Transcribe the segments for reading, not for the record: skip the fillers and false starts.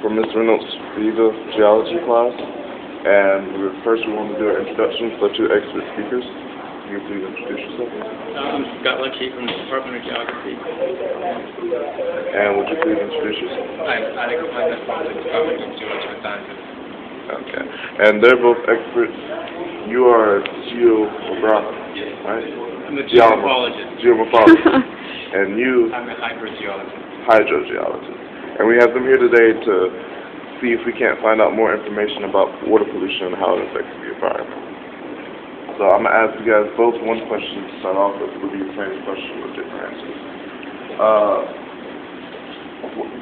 for Ms. Reynolds' Viva Geology class. And first we want to do an introduction for the two expert speakers. Can you please introduce yourself? I'm Scott Leckie from the Department of Geography. And would you please introduce yourself? I'm Alex Manda from the Department of Geological Sciences. Okay. And they're both experts. You are a geographer, right? I'm a geomorphologist. Geomorphologist. And you? I'm a hydrogeologist. Hydrogeologist. And we have them here today to see if we can't find out more information about water pollution and how it affects the environment. So I'm going to ask you guys both one question to start off with. It'll be the same question with different answers.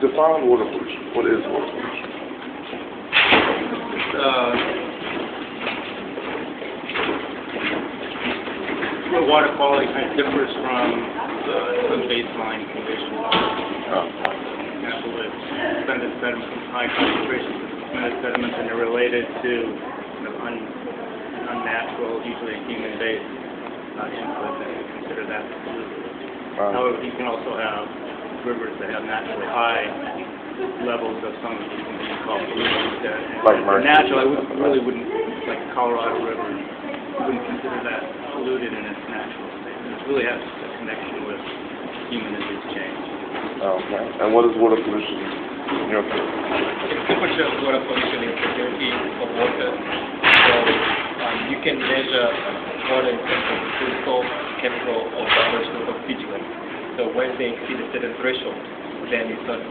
Define water pollution. What is water pollution? Water quality kind of differs from some baseline conditions. Example is suspended sediments with high concentrations of suspended sediments, and they're related to unnatural, usually human-based input, and we consider that polluted. However, you can also have rivers that have naturally high levels of some of these things you call pollutants. Like natural, I wouldn't, like Colorado River, I wouldn't consider that polluted in its natural state. It really has a connection with human-induced change. Okay. And what is water pollution in your case? Pretty much water pollution is the dirty of water. So you can measure water in terms of physical, chemical, or biological constituents. So when they exceed a certain threshold, then it's not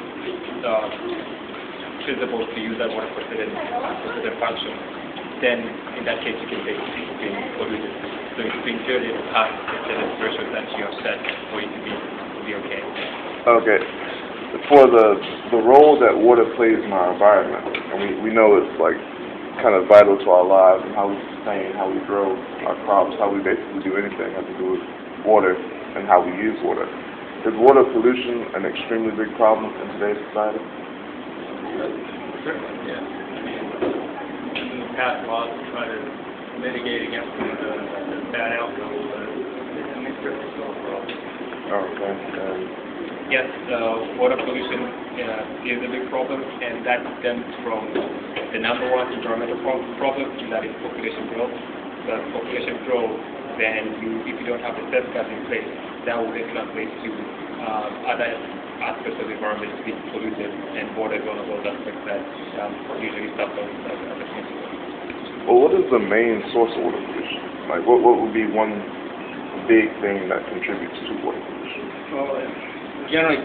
feasible to use that water for certain function. Then in that case you can say it's being polluted. So it's being dirty past a certain threshold that you have set for it to be okay. Okay. For the role that water plays in our environment, and we know it's like kind of vital to our lives and how we sustain, how we grow our crops, how we basically do anything has to do with water and how we use water. Is water pollution an extremely big problem in today's society? Certainly, yes. We pass laws to try to mitigate against some of the bad outcomes, but it's certainly still a problem. Okay. Yes, water pollution is a big problem, and that stems from the number one environmental problem, and that is population growth. So as population grows, then if you don't have the safeguards in place, that will then translate to other aspects of the environment being polluted, and water is one of those aspects that usually suffers as a consequence. Well, what is the main source of water pollution? Like, what would be one big thing that contributes to water pollution? Well, generally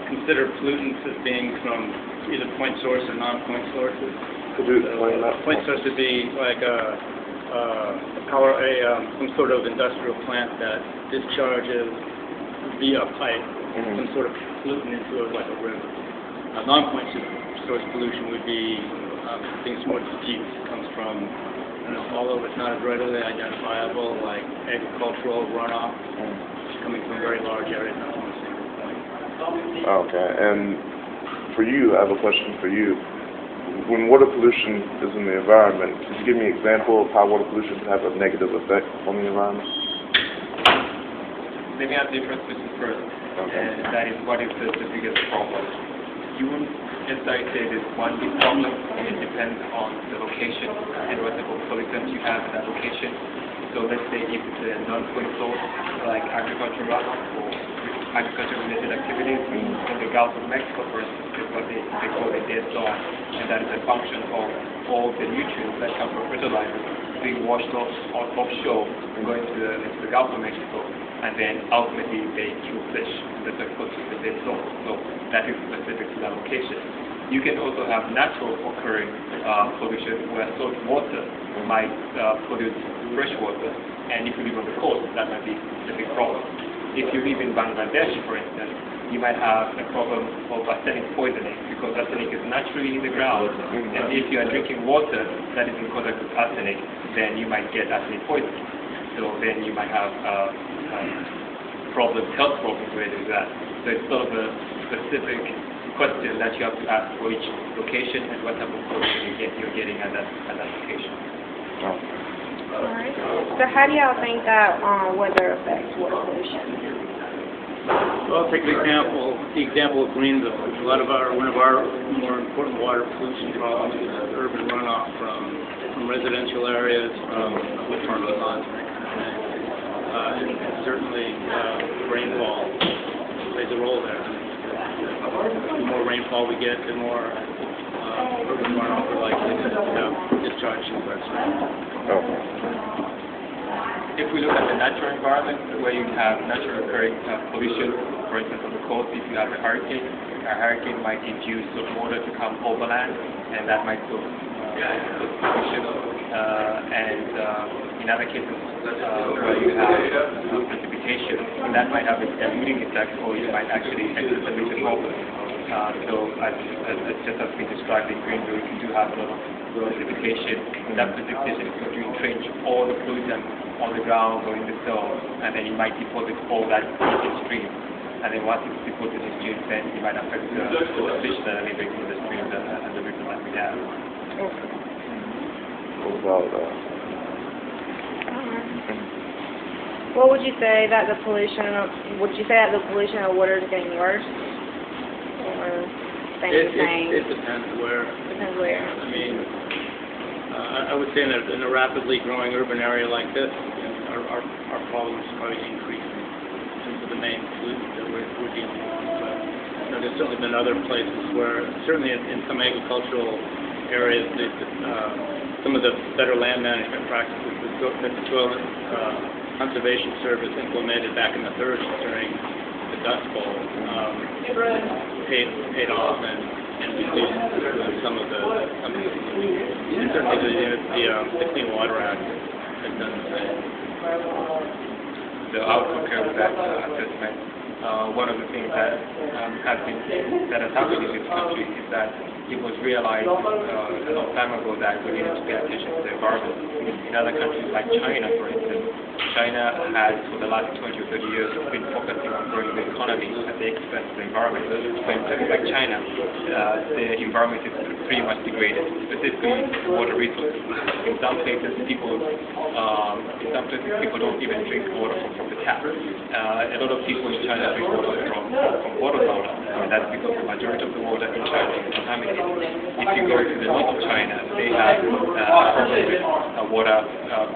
consider pollutants as being from either point source or non-point sources. Could you explain that? Point source would be like some sort of industrial plant that discharges via pipe some sort of pollutant into like a river. Non-point source pollution would be things more diffuse, comes from although it's not as readily identifiable, like agricultural runoff coming from very large areas, not from a single point. Okay, and for you, I have a question for you. When water pollution is in the environment, could you give me an example of how water pollution can have a negative effect on the environment? Let me answer your first question first, and that is what is the biggest problem. You wouldn't necessarily say there's one big problem, and it depends on the location and what type of pollutants you have in that location. So let's say if it's a non-point source, like agricultural runoff or agriculture-related activities in the Gulf of Mexico, for instance, is what they call a dead zone, and that is a function of all the nutrients that come from fertilizers being washed offshore and going to the Gulf of Mexico, and then ultimately they kill fish. That's the dead zone. So that is specific to that location. You can also have natural occurring pollution where salt water might pollute fresh water, and if you live on the coast, that might be a big problem. If you live in Bangladesh, for instance, you might have a problem of arsenic poisoning, because arsenic is naturally in the ground, and if you are drinking water that is in contact with arsenic, then you might get arsenic poisoning. So then you might have health problems related to that. So it's sort of a specific question that you have to ask for each location and what type of pollution you're getting at that location. Alright. So how do y'all think that weather affects water pollution? Well, I'll take the example of Greenville. One of our more important water pollution problems is urban runoff from residential areas, from parking lots, and that kind of thing. And certainly rainfall plays a role there. The more rainfall we get, the more urban runoff we're likely to have discharge requests. If we look at the natural environment, where you have natural occurring pollution, for instance, on the coast, if you have a hurricane might induce sort of water to come overland, and that might cause pollution. In other cases, where you have precipitation, that might have a diluting effect, or you might actually exacerbate the problem. Just as we described in Greenville, if you do have a lot of precipitation, that precipitation is going to entrench all the pollutants on the ground or in the soil, and then it might deposit all that into the stream. And then once it's deposited in the stream, then it might affect the fish that are living in the streams and the rivers that we have. What would you say that the pollution of water is getting worse? Or staying the same? It depends where. Depends where. I mean, I would say in a rapidly growing urban area like this, our problem is probably increasing in terms of the main pollutants that we're dealing with. But there's certainly been other places where, certainly in some agricultural areas, some of the better land management practices that the Soil Conservation Service implemented back in the 30s during the Dust Bowl paid off and reduced some of the and certainly the Clean Water Act has done the same. So I would concur with that assessment. One of the things that has happened in this country is that it was realized a long time ago that we needed to pay attention to the environment. In other countries like China, for instance, China has, for the last 20 or 30 years, been focusing on growing the economy at the expense of the environment. So in places like China, the environment is pretty much degraded, specifically water resources. In some places, people don't even drink water from the tap. A lot of people in China drink water from water bottle, and that's because the majority of the water in China is contaminated. If you go to the north of China, they have a problem with water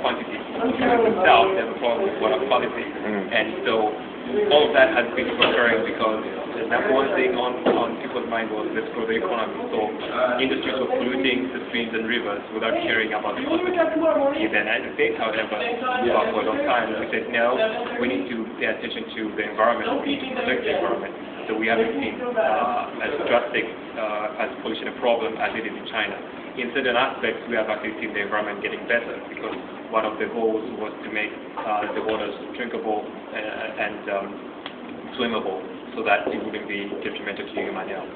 quantity. Themselves, they have a problem with water quality. And so all of that has been occurring because the number one thing on people's mind was let's grow the economy. So industries were polluting the streams and rivers without caring about the consequences. In the United States, however, for a long time, we said no, we need to pay attention to the environment, we need to protect the environment. So we haven't seen as drastic as pollution a problem as it is in China. In certain aspects, we have actually seen the environment getting better because one of the goals was to make the waters drinkable and swimmable so that it wouldn't be detrimental to human health.